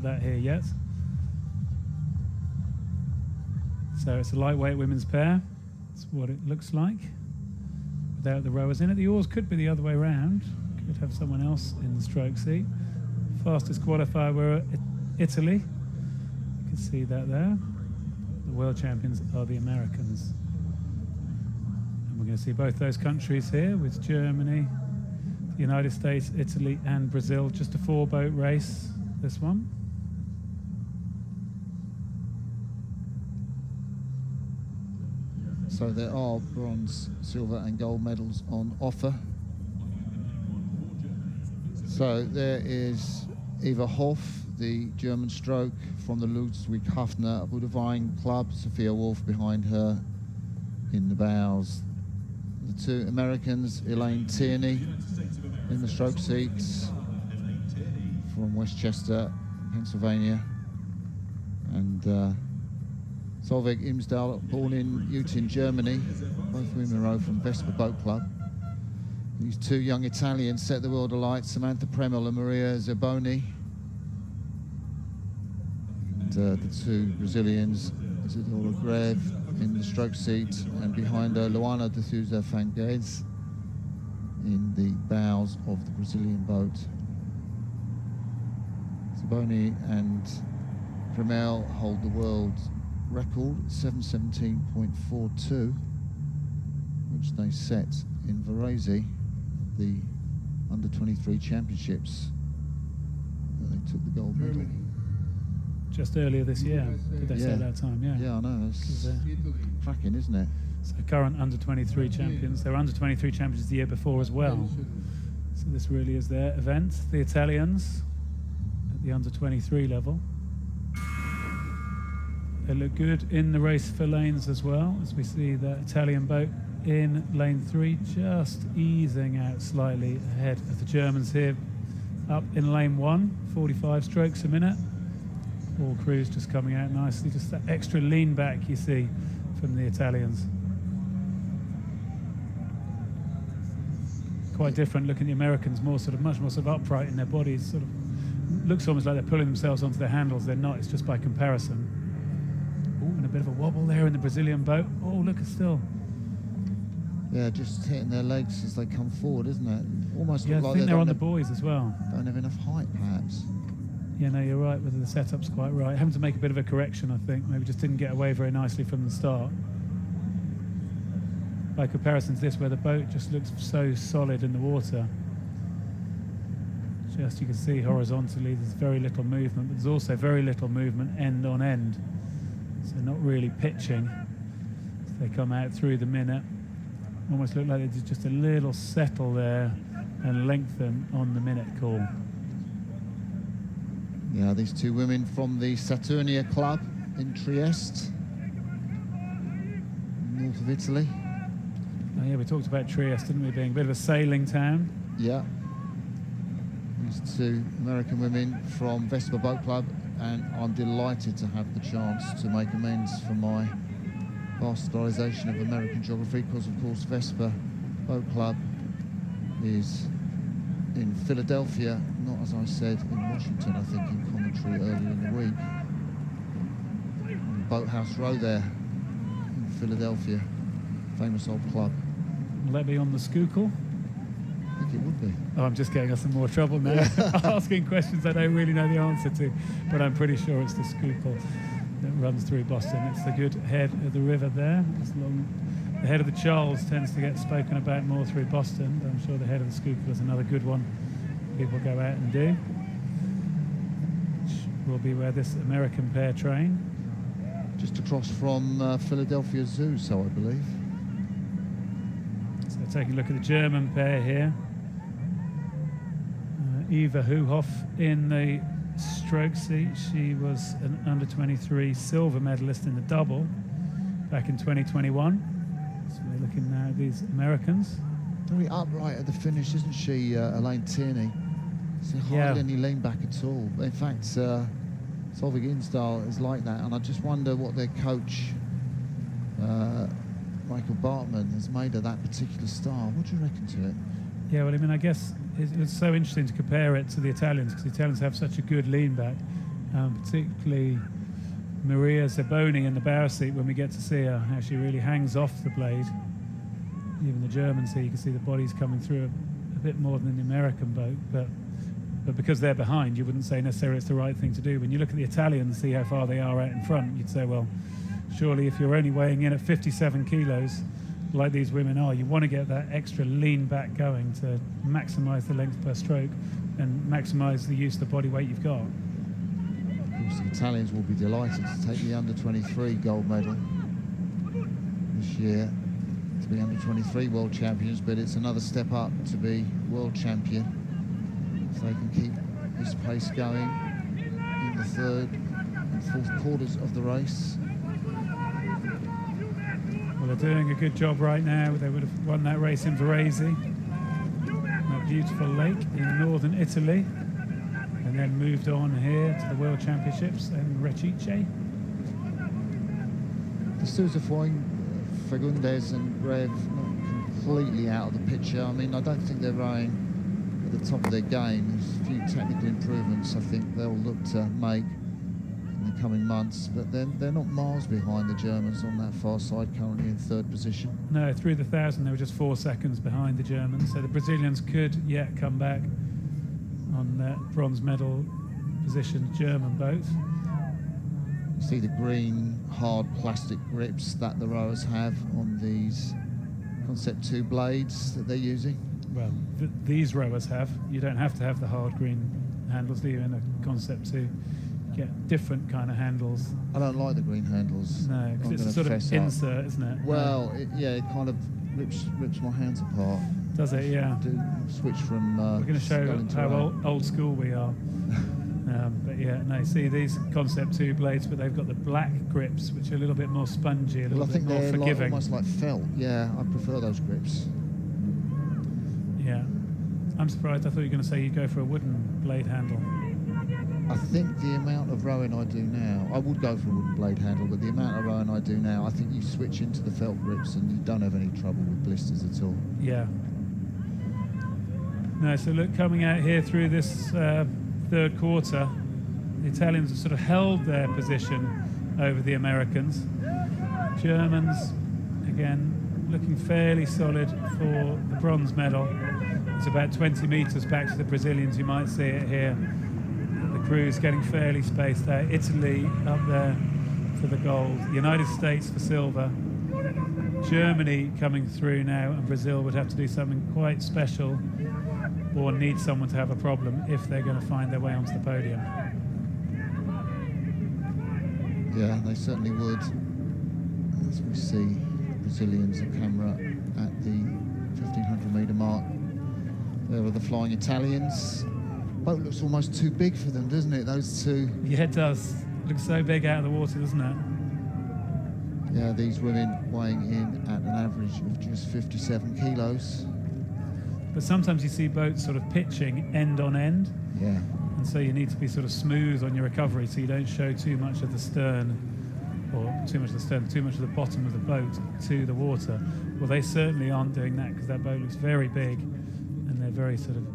that here yet. So it's a lightweight women's pair. That's what it looks like without the rowers in it. The oars could be the other way around. Could have someone else in the stroke seat. Fastest qualifier were Italy. You can see that there. The world champions are the Americans. And we're going to see both those countries here with Germany, the United States, Italy and Brazil. Just a 4-boat race, this one. So there are bronze, silver and gold medals on offer. So there is Eva Hoff, the German stroke from the Ludwig Hafner Budavine Club. Sophia Wolf behind her in the bows. The two Americans, Elaine Tierney in the stroke seats from Westchester, Pennsylvania, and Solveig Imsdal, born in Eutin, Germany. Both women row from Vespa Boat Club. These two young Italians set the world alight, Samantha Premel and Maria Zerboni. And the two Brazilians, Isidora Greve in the stroke seat, and behind her, Luana de Souza Fangues in the bows of the Brazilian boat. Zerboni and Premel hold the world record, 7:17.42, which they set in Racice, the under-23 championships. They took the gold medal. Just earlier this year, did they set that time? Yeah. Yeah, I know. It's cracking, isn't it? So current under-23 champions. They were under-23 champions the year before as well. So this really is their event. The Italians at the under-23 level. They look good in the race for lanes as well, as we see the Italian boat in lane 3, just easing out slightly ahead of the Germans here. Up in lane 1, 45 strokes a minute. All crews just coming out nicely, just that extra lean back you see from the Italians. Quite different looking. The Americans more sort of, much more sort of upright in their bodies, sort of looks almost like they're pulling themselves onto their handles. They're not, it's just by comparison. And a bit of a wobble there in the Brazilian boat. Oh, look, it's still. Yeah, just hitting their legs as they come forward, isn't it? Almost Yeah, look I like think they're on the buoys as well. Don't have enough height, perhaps. Yeah, no, you're right, whether the setup's quite right. Having to make a bit of a correction, I think. Maybe just didn't get away very nicely from the start. By comparison to this, where the boat just looks so solid in the water. Just, you can see horizontally, there's very little movement, but there's also very little movement end on end. So not really pitching. So they come out through the minute. Almost look like there's just a little settle there and lengthen on the minute call. Yeah, these two women from the Saturnia Club in Trieste, north of Italy. Oh yeah, we talked about Trieste, didn't we, being a bit of a sailing town. Yeah. These two American women from Vespa Boat Club, and I'm delighted to have the chance to make amends for my bastardisation of American geography, because of course Vespa Boat Club is in Philadelphia, not, as I said, in Washington, I think, in commentary earlier in the week. Boathouse Row there in Philadelphia, famous old club. Will that be on the Schuylkill? I think it would be. Oh, I'm just getting us in more trouble now. Asking questions I don't really know the answer to, but I'm pretty sure it's the Schuylkill that runs through Boston. It's the good head of the river there. It's long. The head of the Charles tends to get spoken about more through Boston, but I'm sure the head of the Schuylkill is another good one people go out and do, which will be where this American pair train. Just across from Philadelphia Zoo, so I believe. So taking a look at the German pair here. Eva Huhoff in the stroke seat. She was an under-23 silver medalist in the double back in 2021. So we're looking now at these Americans. Very upright at the finish, isn't she, Elaine Tierney? So hardly any lean back at all. In fact, Solveig Imsdal is like that, and I just wonder what their coach, Michael Bartman, has made of that particular style. What do you reckon to it? Yeah, well, I mean, I guess it's so interesting to compare it to the Italians, because the Italians have such a good lean back. particularly Maria Zaboni in the bow seat. When we get to see her, how she really hangs off the blade. Even the Germans here, you can see the bodies coming through a bit more than the American boat, but because they're behind, you wouldn't say necessarily it's the right thing to do. When you look at the Italians, see how far they are out in front, you'd say, well, surely if you're only weighing in at 57 kilos, like these women are, you want to get that extra lean back going to maximise the length per stroke and maximise the use of the body weight you've got. Of course, the Italians will be delighted to take the under-23 gold medal this year, to be under-23 world champions, but it's another step up to be world champion. If they can keep this pace going in the third and fourth quarters of the race. Well, they're doing a good job right now. They would have won that race in Racice, that beautiful lake in northern Italy, and then moved on here to the World Championships in Racice. The Sousa Foyne, Fagundes and Rev not completely out of the picture. I mean, I don't think they're rowing at the top of their game. There's a few technical improvements I think they'll look to make in the coming months, but they're not miles behind the Germans on that far side, currently in third position. No, through the 1,000 they were just 4 seconds behind the Germans, so the Brazilians could yet come back on that bronze medal positioned German boat. You see the green hard plastic grips that the rowers have on these Concept 2 blades that they're using. Well, these rowers have. You don't have to have the hard green handles, do you, in a Concept 2? You get different kind of handles. I don't like the green handles. No, because it's a sort of insert, isn't it? Well, it kind of rips my hands apart. Does it? Yeah. Switch from we're going to show how old school we are. But yeah, no, see these Concept 2 blades, but they've got the black grips, which are a little bit more spongy, a little bit more forgiving. Like, almost like felt. Yeah, I prefer those grips. Yeah. I'm surprised. I thought you were going to say you'd go for a wooden blade handle. I think the amount of rowing I do now, I would go for a wooden blade handle, but the amount of rowing I do now, I think you switch into the felt grips and you don't have any trouble with blisters at all. Yeah. No, so look, coming out here through this third quarter, the Italians have sort of held their position over the Americans. Germans, again, looking fairly solid for the bronze medal. It's about 20 metres back to the Brazilians. You might see it here. The crew's getting fairly spaced out. Italy up there for the gold. The United States for silver. Germany coming through now, and Brazil would have to do something quite special or need someone to have a problem if they're going to find their way onto the podium. Yeah, they certainly would. As we see Brazilians, the camera at the 1,500 metre mark. There are the flying Italians. Boat looks almost too big for them, doesn't it, those two? Yeah, it does. Looks so big out of the water, doesn't it? Yeah, these women weighing in at an average of just 57 kilos. But sometimes you see boats sort of pitching end on end. Yeah. And so you need to be sort of smooth on your recovery so you don't show too much of the stern, or too much of the stern, too much of the bottom of the boat to the water. Well, they certainly aren't doing that because that boat looks very big and they're very sort of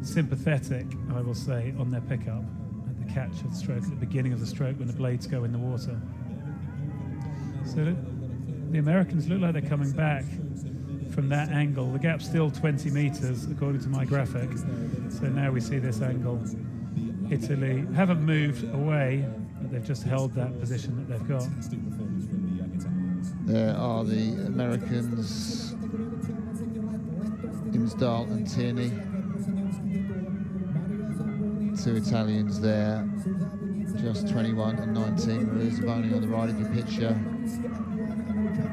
sympathetic, I will say, on their pickup at the catch of the stroke, at the beginning of the stroke when the blades go in the water. So the Americans look like they're coming back from that angle. The gap's still 20 metres according to my graphic. So now we see this angle. Italy haven't moved away, but they've just held that position that they've got. There are the Americans, Imsdal and Tierney. Two Italians there, just 21 and 19. Maria Zaboni on the right of your picture.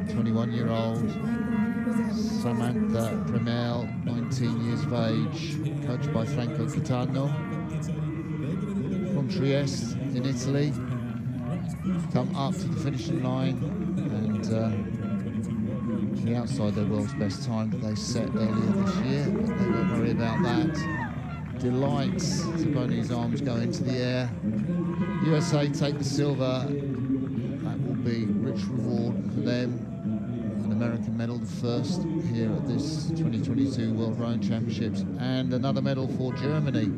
21-year-old Samantha Premel, 19 years of age, coached by Franco Catano from Trieste in Italy. Come up to the finishing line and the outside their world's best time that they set earlier this year, but they won't worry about that. Delights Zaboni's arms go into the air. USA take the silver. That will be rich reward for them. An American medal, the first here at this 2022 World Rowing Championships, and another medal for Germany.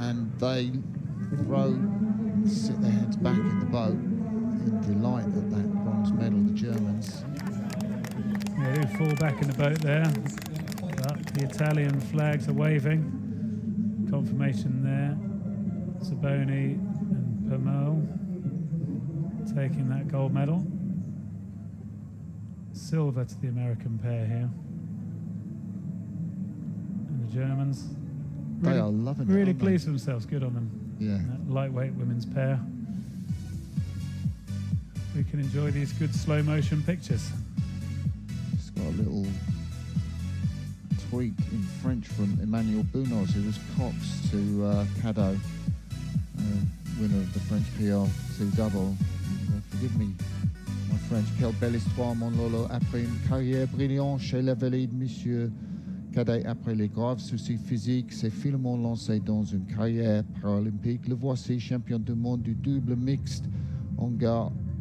And they row sit their heads back in the boat in delight at that bronze medal, the Germans. Yeah, they do fall back in the boat there, but the Italian flags are waving. Confirmation there. Saboni and Pomo taking that gold medal. Silver to the American pair here. And the Germans. They are loving it. Really pleased with themselves. Good on them. Yeah. That lightweight women's pair. We can enjoy these good slow motion pictures. Just got a little tweet in French from Emmanuel Bounoz, who was Cox to Cadeau, winner of the French PR2 double. Forgive me, my French. Quelle belle histoire, mon Lolo. Après une carrière brillante chez les Valides, monsieur Cadet, après les graves soucis physiques, s'est finalement lancé dans une carrière paralympique. Le voici champion du monde du double mixte en